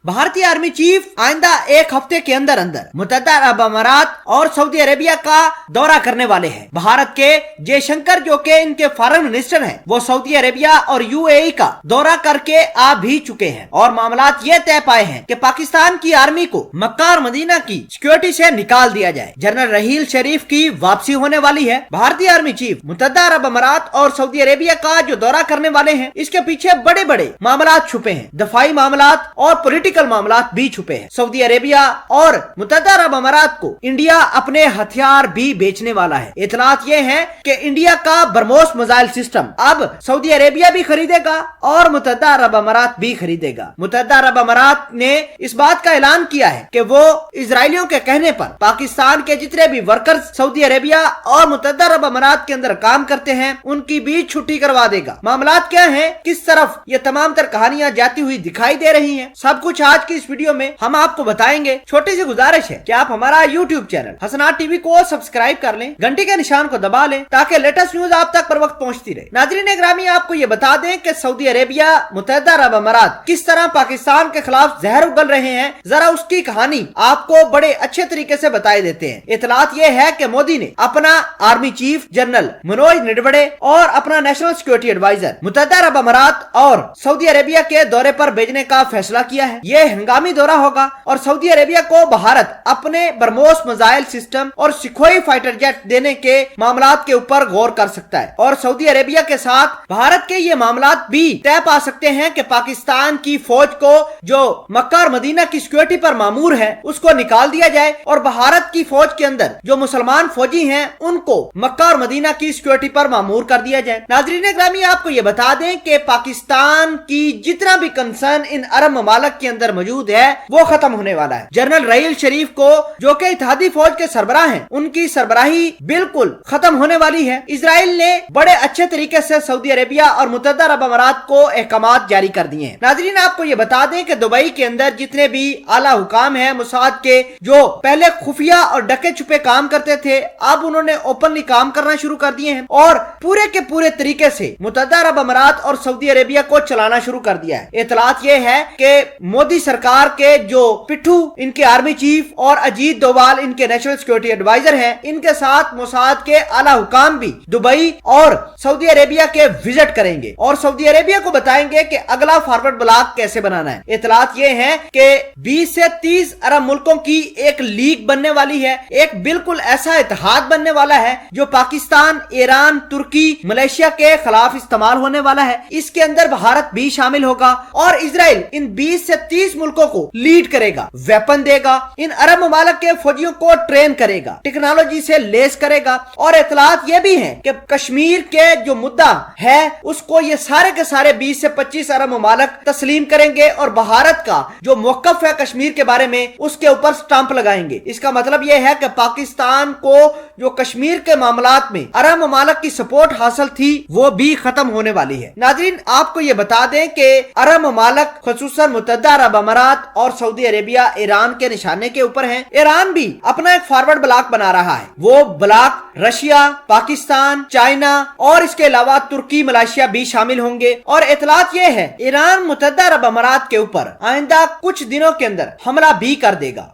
भारतीय army chief आइंदा एक हफ्ते के अंदर अंदर मुत्तहदा अरब अमारात और सऊदी अरेबिया का दौरा करने वाले हैं। भारत के जयशंकर जो के इनके फॉरेन मिनिस्टर हैं, वो सऊदी अरेबिया और यूएई का दौरा करके आ भी चुके हैं और मामलात ये तय पाए हैं कि पाकिस्तान की आर्मी को मक्का और मदीना की सिक्योरिटी से निकाल दिया जाए। जनरल रहील शरीफ की वापसी होने वाली है। भारतीय आर्मी चीफ मुत्तहदा अरब अमारात और सऊदी अरेबिया का जो दौरा करने वाले हैं, इसके पीछे बड़े बड़े मामलात छुपे हैं, दफाई मामलात और पॉलिटिकल मामलात भी छुपे हैं। सऊदी अरेबिया और मुत्तहदा अरब अमारात को इंडिया अपने हथियार भी बेचने वाला है। इतलात ये है कि इंडिया का ब्रह्मोस मिसाइल सिस्टम अब सऊदी अरेबिया भी खरीदेगा और मुत्तहदा अरब अमारात भी खरीदेगा। मुत्तहदा अरब अमारात ने इस बात का ऐलान किया है कि वो इजरायलियों के कहने पर पाकिस्तान के जितने भी वर्कर्स सऊदी अरेबिया और मुत्तहदा अरब अमारात के अंदर काम करते हैं, उनकी भी छुट्टी करवा देगा। मामलात क्या है, किस तरफ ये तमाम तर कहानियां जाती हुई दिखाई दे रही हैं, सब कुछ आज की इस वीडियो में हम आपको बताएंगे। छोटी सी गुजारिश है कि आप हमारा यूट्यूब चैनल हसनात टीवी को सब्सक्राइब कर लें, घंटी के निशान को दबा लें ताकि लेटेस्ट न्यूज आप तक पर वक्त पहुंचती रहे। नाज़रीन ग्रामी, आपको ये बता दें कि सऊदी अरेबिया मुत्तहदा अरब अमारात किस तरह पाकिस्तान के खिलाफ जहर उगल रहे हैं, जरा उसकी कहानी आपको बड़े अच्छे तरीके से बताई देते हैं। इतलात ये है कि मोदी ने अपना army chief general Manoj Naravane और अपना नेशनल सिक्योरिटी एडवाइजर मुत्तहदा अरब अमारात और सऊदी अरेबिया के दौरे पर भेजने का फैसला किया है। ये हंगामी दौरा होगा और सऊदी अरेबिया को भारत अपने ब्रह्मोस मिसाइल सिस्टम और सुखोई फाइटर जेट देने के मामलात के ऊपर गौर कर सकता है और सऊदी अरेबिया के साथ भारत के ये मामलात भी तय पा सकते हैं कि पाकिस्तान की फौज को जो मक्का और मदीना की सिक्योरिटी पर मामूर है उसको निकाल दिया जाए और भारत की फौज के अंदर जो मुसलमान फौजी हैं उनको मक्का और मदीना की सिक्योरिटी पर मामूर कर दिया जाए। नाज़रीन ग्रामी, आपको ये बता दें कि पाकिस्तान की जितना भी कंसर्न इन अरब ममालक के अंदर मौजूद है वो खत्म होने वाला है। जनरल रहील शरीफ को जो कि इत्तेहादी फौज के सरबराह हैं, उनकी सरबराही बिल्कुल खत्म होने वाली है। इजराइल ने बड़े अच्छे तरीके से सऊदी अरेबिया और मुत्तहदा अरब अमारात को अहकामात जारी कर दिए हैं। नाज़रीन, आपको ये बता दें कि दुबई के अंदर जितने भी आला हुकाम है मुसाद के, जो पहले खुफिया और डके छुपे काम करते थे, अब उन्होंने ओपनली काम करना शुरू कर दिए हैं और पूरे के पूरे तरीके से मुत्तहदा अरब अमारात और सऊदी अरेबिया को चलाना शुरू कर दिया है। इतलात ये है कि मोदी सरकार के जो पिट्ठू इनके आर्मी चीफ और अजीत डोवाल इनके नेशनल सिक्योरिटी एडवाइजर हैं, इनके साथ मोसाद के आला हुकाम भी दुबई और सऊदी अरेबिया के विजिट करेंगे और सऊदी अरेबिया को बताएंगे कि अगला फॉरवर्ड ब्लॉक कैसे बनाना है। इतलात ये है कि 20 से 30 अरब मुल्कों की एक लीग बनने वाली है, एक बिल्कुल ऐसा इत्तेहाद बनने वाला है जो पाकिस्तान, ईरान, तुर्की, मलेशिया के खिलाफ इस्तेमाल होने वाला है। इसके अंदर भारत भी शामिल होगा और इजराइल इन 20 से 30 मुल्कों को लीड करेगा, वेपन देगा, इन अरब ममालिक के फौजियों को ट्रेन करेगा, टेक्नोलॉजी से लेस करेगा। और इतलात ये भी है कि कश्मीर के जो मुद्दा है उसको ये सारे के सारे 20 से 25 अरब ममालिक तस्लीम करेंगे और भारत का जो मौकफ है कश्मीर के बारे में उसके ऊपर स्टांप लगाएंगे। इसका मतलब यह है कि पाकिस्तान को जो कश्मीर के मामलात में अरब ममालिक की सपोर्ट हासिल थी वो भी खत्म होने वाली है। नाज़रीन, आपको ये बता दें कि अरब ममालिक खुसूसन मुत्तहदा अरब अमारात और सऊदी अरेबिया ईरान के निशाने के ऊपर हैं। ईरान भी अपना एक फॉरवर्ड ब्लॉक बना रहा है। वो ब्लॉक रशिया, पाकिस्तान, चाइना और इसके अलावा तुर्की, मलेशिया भी शामिल होंगे। और इतलात ये है ईरान मुत्तहदा अरब अमारात के ऊपर आइंदा कुछ दिनों के अंदर हमला भी कर देगा